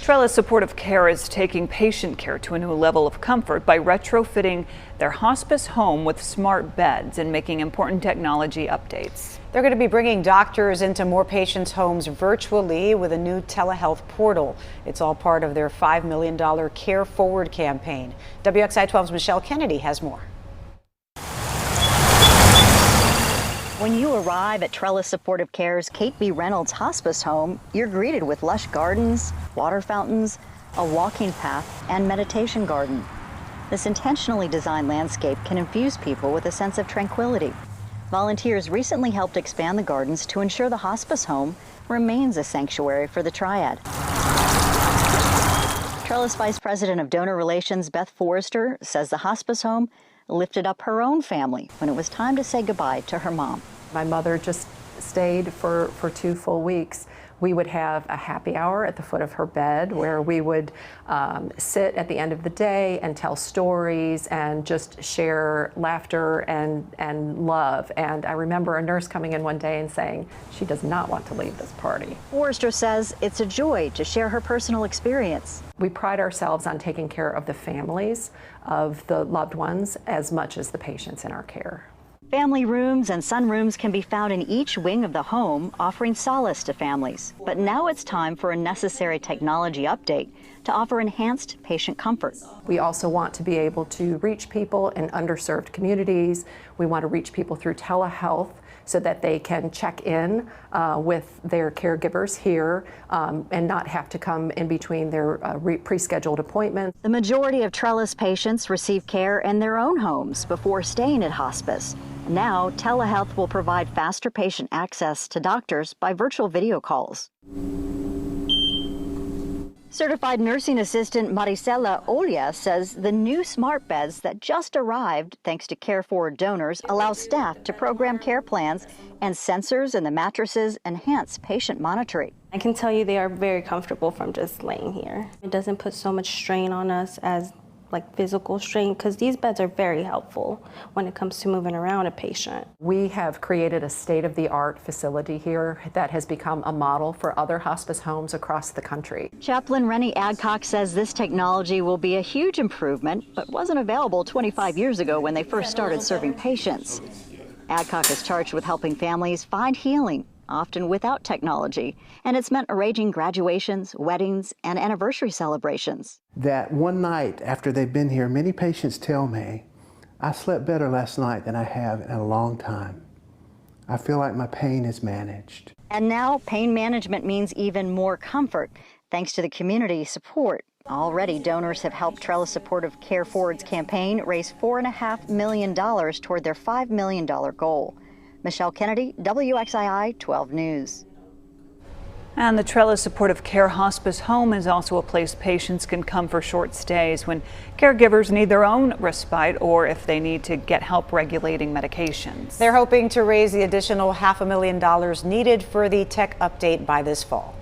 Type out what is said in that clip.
Trellis Supportive Care is taking patient care to a new level of comfort by retrofitting their hospice home with smart beds and making important technology updates. They're going to be bringing doctors into more patients' homes virtually with a new telehealth portal. It's all part of their $5 million Care Forward campaign. WXII 12's Michelle Kennedy has more. When you arrive at Trellis Supportive Care's Kate B. Reynolds Hospice Home, you're greeted with lush gardens, water fountains, a walking path, and meditation garden. This intentionally designed landscape can infuse people with a sense of tranquility. Volunteers recently helped expand the gardens to ensure the hospice home remains a sanctuary for the triad. Trellis Vice President of Donor Relations Beth Forrester says the hospice home lifted up her own family when it was time to say goodbye to her mom. My mother just stayed for 2 full weeks. We would have a happy hour at the foot of her bed where we would sit at the end of the day and tell stories and just share laughter and love. And I remember a nurse coming in one day and saying she does not want to leave this party. Forrester says it's a joy to share her personal experience. We pride ourselves on taking care of the families of the loved ones as much as the patients in our care. Family rooms and sunrooms can be found in each wing of the home, offering solace to families. But now it's time for a necessary technology update to offer enhanced patient comfort. We also want to be able to reach people in underserved communities. We want to reach people through telehealth so that they can check in with their caregivers here and not have to come in between their pre-scheduled appointments. The majority of Trellis patients receive care in their own homes before staying at hospice. Now, telehealth will provide faster patient access to doctors by virtual video calls. Certified nursing assistant Maricela Olia says the new smart beds that just arrived, thanks to Care Forward donors, allow staff to program care plans, and sensors in the mattresses enhance patient monitoring. I can tell you they are very comfortable from just laying here. It doesn't put so much strain on us as like physical strain, because these beds are very helpful when it comes to moving around a patient. We have created a state-of-the-art facility here that has become a model for other hospice homes across the country. Chaplain Rennie Adcock says this technology will be a huge improvement, but wasn't available 25 years ago when they first started serving patients. Adcock is charged with helping families find healing, often without technology, and it's meant arranging graduations, weddings, and anniversary celebrations. That one night after they've been here, many patients tell me, I slept better last night than I have in a long time. I feel like my pain is managed. And now pain management means even more comfort, thanks to the community support. Already, donors have helped Trellis Supportive Care Forward's campaign raise $4.5 million toward their $5 million goal. Michelle Kennedy, WXII 12 News. And the Trellis Supportive Care Hospice Home is also a place patients can come for short stays when caregivers need their own respite or if they need to get help regulating medications. They're hoping to raise the additional $500,000 needed for the tech update by this fall.